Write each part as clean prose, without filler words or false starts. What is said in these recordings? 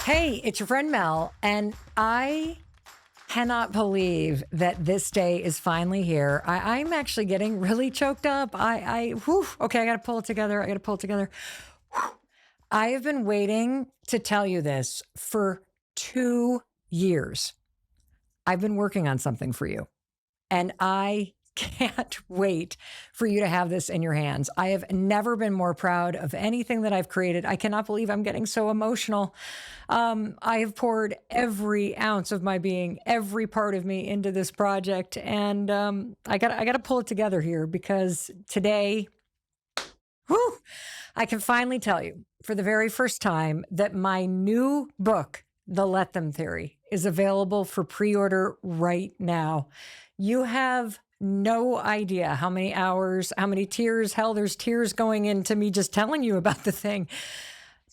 Hey, it's your friend Mel, and I cannot believe that this day is finally here. I'm actually getting really choked up. Okay, I got to pull it together. I have been waiting to tell you this for 2 years. I've been working on something for you, and I can't wait for you to have this in your hands. I have never been more proud of anything that I've created. I cannot believe I'm getting so emotional. I have poured every ounce of my being, every part of me into this project, and I got to pull it together here because today, whew, I can finally tell you for the very first time that my new book, The Let Them Theory, is available for pre-order right now. You have no idea how many hours, how many tears, hell, there's tears going into me just telling you about the thing.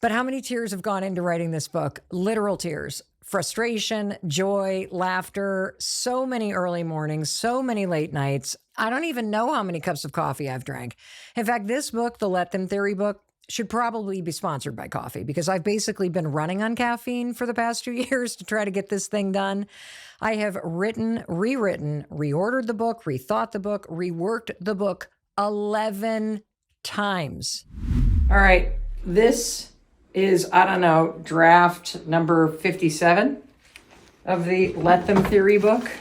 But how many tears have gone into writing this book? Literal tears, frustration, joy, laughter, so many early mornings, so many late nights. I don't even know how many cups of coffee I've drank. In fact, this book, the Let Them Theory book, should probably be sponsored by coffee because I've basically been running on caffeine for the past 2 years to try to get this thing done. I have written, rewritten, reordered the book, rethought the book, reworked the book 11 times. All right, this is, I don't know, draft number 57 of the Let Them Theory book.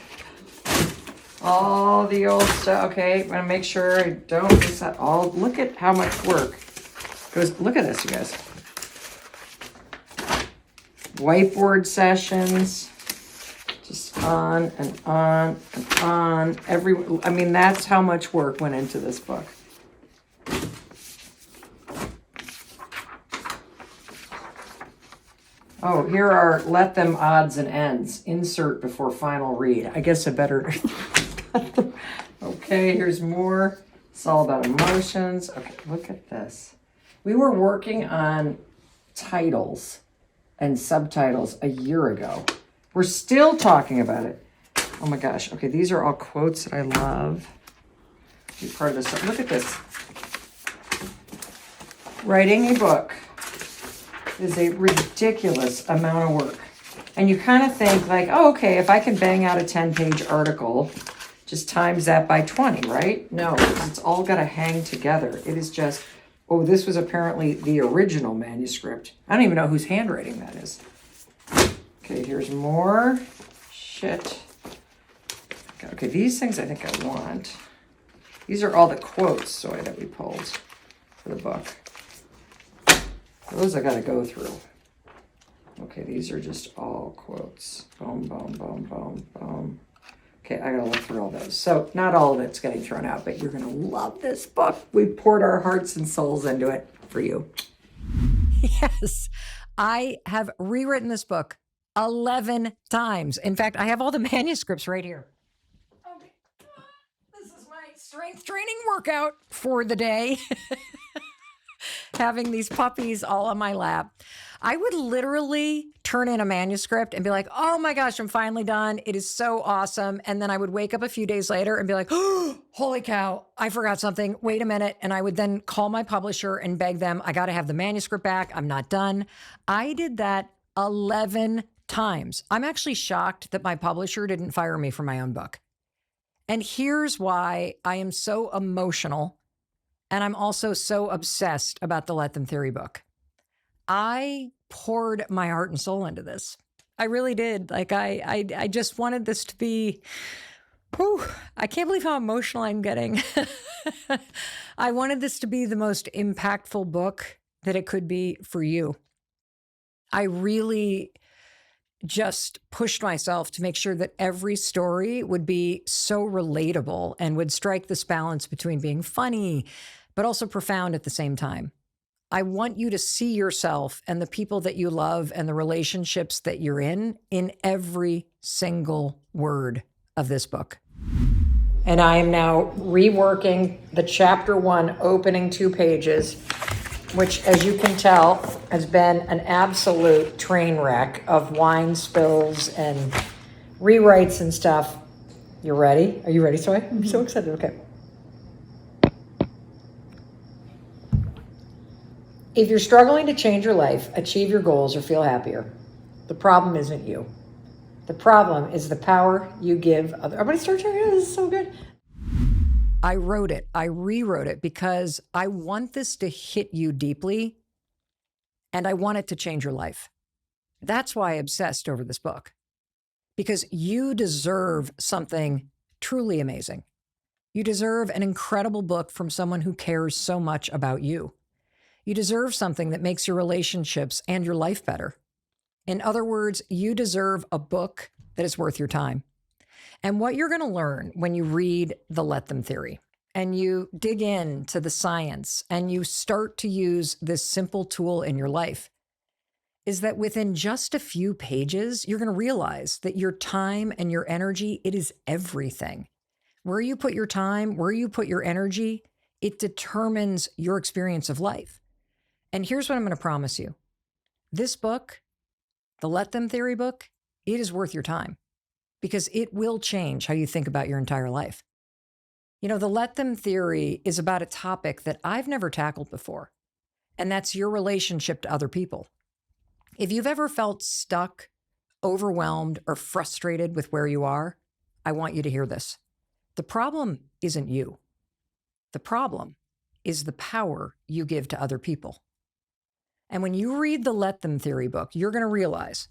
All the old stuff. Okay, I'm gonna make sure I don't miss that all. Look at how much work goes. Look at this, you guys. Whiteboard sessions, just on and on and on. I mean, that's how much work went into this book. Oh, here are let them odds and ends. Insert before final read. I guess I better. Okay, here's more. It's all about emotions. Okay, look at this. We were working on titles and subtitles a year ago. We're still talking about it. Oh my gosh. Okay, these are all quotes that I love. Be part of this. Look at this. Writing a book is a ridiculous amount of work. And you kind of think like, oh, okay, if I can bang out a 10-page article, just times that by 20, right? No, it's all got to hang together. It is just, oh, this was apparently the original manuscript. I don't even know whose handwriting that is. Okay, here's more shit. Okay, these things I think I want. These are all the quotes, that we pulled for the book. Those I got to go through. Okay, these are just all quotes. Boom, boom, boom, boom, boom. Okay, I got to look through all those. So not all of it's getting thrown out, but you're going to love this book. We poured our hearts and souls into it for you. Yes, I have rewritten this book 11 times. In fact, I have all the manuscripts right here. Okay, this is my strength training workout for the day. Having these puppies all on my lap. I would literally turn in a manuscript and be like, oh my gosh, I'm finally done. It is so awesome. And then I would wake up a few days later and be like, oh, holy cow, I forgot something. Wait a minute. And I would then call my publisher and beg them, I got to have the manuscript back. I'm not done. I did that 11 times. I'm actually shocked that my publisher didn't fire me for my own book. And here's why I am so emotional. And I'm also so obsessed about the Let Them Theory book. I poured my heart and soul into this. I really did. Like I just wanted this to be, whew, I can't believe how emotional I'm getting. I wanted this to be the most impactful book that it could be for you. I really just pushed myself to make sure that every story would be so relatable and would strike this balance between being funny, but also profound at the same time. I want you to see yourself and the people that you love and the relationships that you're in every single word of this book. And I am now reworking the chapter 1 opening 2 pages, which, as you can tell, has been an absolute train wreck of wine spills and rewrites and stuff. You ready? Are you ready, Soy? I'm so excited. Okay. If you're struggling to change your life, achieve your goals, or feel happier, The problem isn't you. The problem is the power you give others. Everybody start sharing. This is so good. I wrote it. I rewrote it because I want this to hit you deeply and I want it to change your life. That's why I obsessed over this book, because you deserve something truly amazing. You deserve an incredible book from someone who cares so much about you. You deserve something that makes your relationships and your life better. In other words, you deserve a book that is worth your time. And what you're going to learn when you read the Let Them Theory and you dig into the science and you start to use this simple tool in your life is that within just a few pages, you're going to realize that your time and your energy, it is everything. Where you put your time, where you put your energy, it determines your experience of life. And here's what I'm going to promise you. This book, the Let Them Theory book, it is worth your time because it will change how you think about your entire life. You know, the Let Them Theory is about a topic that I've never tackled before, and that's your relationship to other people. If you've ever felt stuck, overwhelmed, or frustrated with where you are, I want you to hear this. The problem isn't you. The problem is the power you give to other people. And when you read the Let Them Theory book, you're going to realize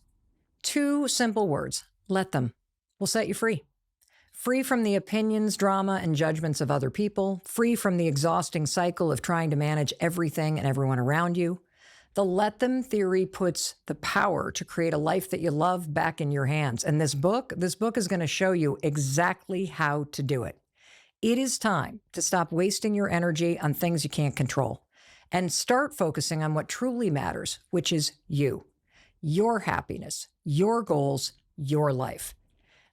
2 simple words: let them, will set you free. Free from the opinions, drama, and judgments of other people. Free from the exhausting cycle of trying to manage everything and everyone around you. The Let Them Theory puts the power to create a life that you love back in your hands. And this book is going to show you exactly how to do it. It is time to stop wasting your energy on things you can't control and start focusing on what truly matters, which is you, your happiness, your goals, your life.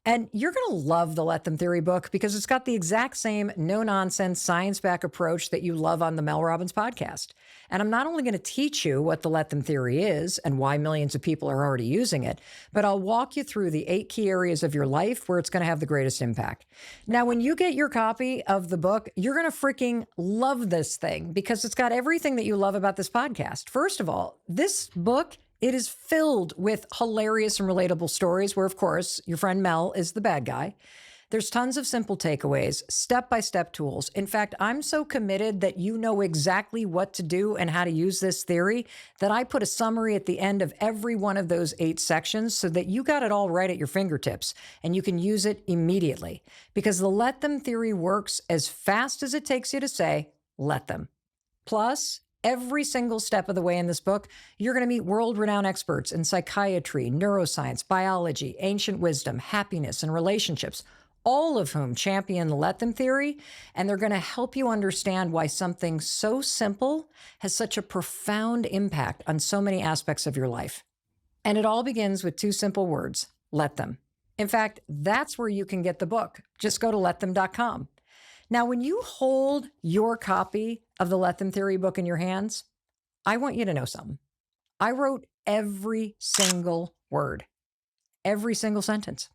And you're going to love the Let Them Theory book because it's got the exact same no-nonsense, science-backed approach that you love on the Mel Robbins podcast. And I'm not only going to teach you what the Let Them Theory is and why millions of people are already using it, but I'll walk you through the 8 key areas of your life where it's going to have the greatest impact. Now, when you get your copy of the book, you're going to freaking love this thing because it's got everything that you love about this podcast. First of all, this book, it is filled with hilarious and relatable stories where, of course, your friend Mel is the bad guy. There's tons of simple takeaways, step-by-step tools. In fact, I'm so committed that you know exactly what to do and how to use this theory that I put a summary at the end of every one of those 8 sections so that you got it all right at your fingertips and you can use it immediately. Because the Let Them Theory works as fast as it takes you to say, let them. Plus, every single step of the way in this book, you're going to meet world-renowned experts in psychiatry, neuroscience, biology, ancient wisdom, happiness, and relationships, all of whom champion the Let Them Theory, and they're going to help you understand why something so simple has such a profound impact on so many aspects of your life. And it all begins with 2 simple words: let them. In fact, that's where you can get the book. Just go to letthem.com. Now, when you hold your copy of the Let Them Theory book in your hands, I want you to know something. I wrote every single word, every single sentence.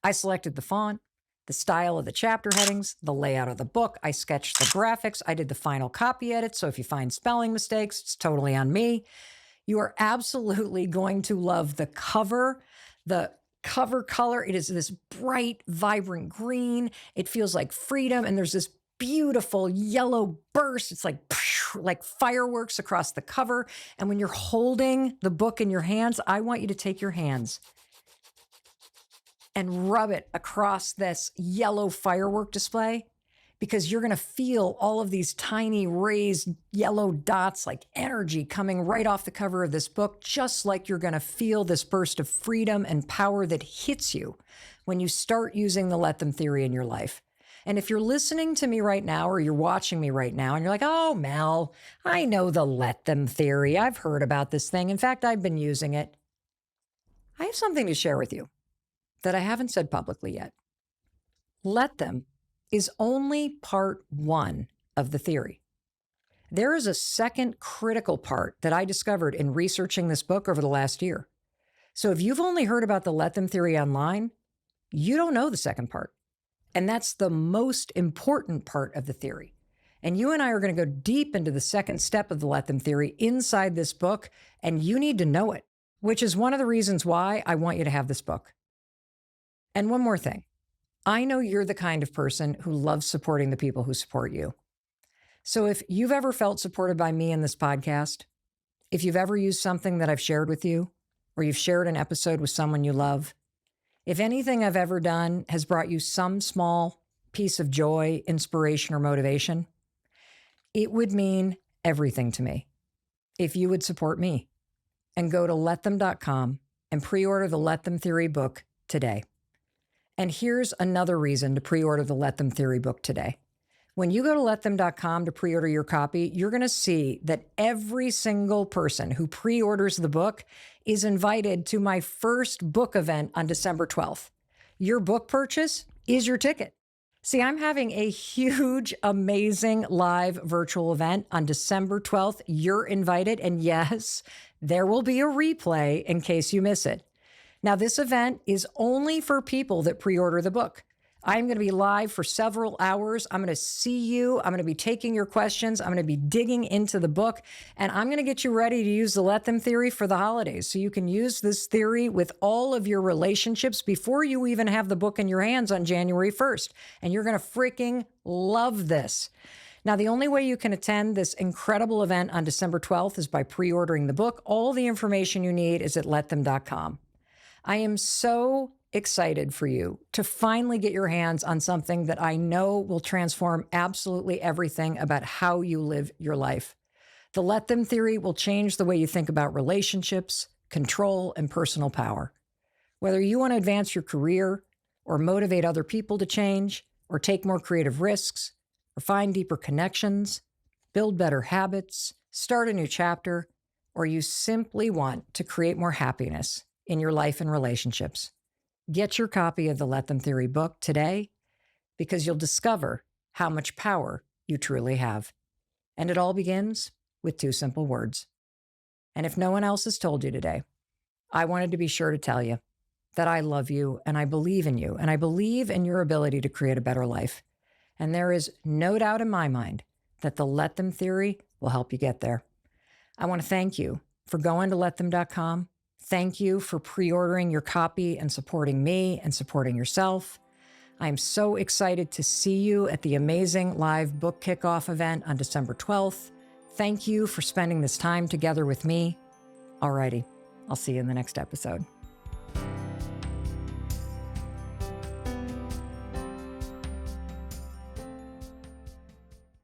I selected the font, the style of the chapter headings, the layout of the book. I sketched the graphics. I did the final copy edit. So if you find spelling mistakes, it's totally on me. You are absolutely going to love the cover. The cover color, it is this bright, vibrant green. It feels like freedom. And there's this beautiful yellow burst. It's like fireworks across the cover. And when you're holding the book in your hands, I want you to take your hands and rub it across this yellow firework display, because you're going to feel all of these tiny raised yellow dots, like energy coming right off the cover of this book, just like you're going to feel this burst of freedom and power that hits you when you start using the Let Them Theory in your life. And if you're listening to me right now or you're watching me right now and you're like, oh, Mel, I know the Let Them Theory. I've heard about this thing. In fact, I've been using it. I have something to share with you that I haven't said publicly yet. Let them is only part 1 of the theory. There is a second critical part that I discovered in researching this book over the last year. So if you've only heard about the Let Them Theory online, you don't know the second part. And that's the most important part of the theory. And you and I are going to go deep into the second step of the Let Them Theory inside this book, and you need to know it which is one of the reasons why I want you to have this book. And one more thing. I know you're the kind of person who loves supporting the people who support you. So if you've ever felt supported by me in this podcast, if you've ever used something that I've shared with you, or you've shared an episode with someone you love, if anything I've ever done has brought you some small piece of joy, inspiration, or motivation, it would mean everything to me if you would support me and go to letthem.com and pre-order the Let Them Theory book today. And here's another reason to pre-order the Let Them Theory book today. When you go to letthem.com to pre-order your copy, you're going to see that every single person who pre-orders the book is invited to my first book event on December 12th. Your book purchase is your ticket. See, I'm having a huge, amazing live virtual event on December 12th. You're invited. And yes, there will be a replay in case you miss it. Now, this event is only for people that pre-order the book. I'm going to be live for several hours. I'm going to see you. I'm going to be taking your questions. I'm going to be digging into the book, and I'm going to get you ready to use the Let Them Theory for the holidays. So you can use this theory with all of your relationships before you even have the book in your hands on January 1st. And you're going to freaking love this. Now, the only way you can attend this incredible event on December 12th is by pre-ordering the book. All the information you need is at letthem.com. I am so excited for you to finally get your hands on something that I know will transform absolutely everything about how you live your life. The Let Them Theory will change the way you think about relationships, control, and personal power. Whether you want to advance your career or motivate other people to change or take more creative risks or find deeper connections, build better habits, start a new chapter, or you simply want to create more happiness in your life and relationships, get your copy of the Let Them Theory book today, because you'll discover how much power you truly have. And it all begins with two simple words. And if no one else has told you today, I wanted to be sure to tell you that I love you and I believe in you and I believe in your ability to create a better life. And there is no doubt in my mind that the Let Them Theory will help you get there. I want to thank you for going to letthem.com. Thank you for pre-ordering your copy and supporting me and supporting yourself. I'm so excited to see you at the amazing live book kickoff event on December 12th. Thank you for spending this time together with me. Alrighty, I'll see you in the next episode.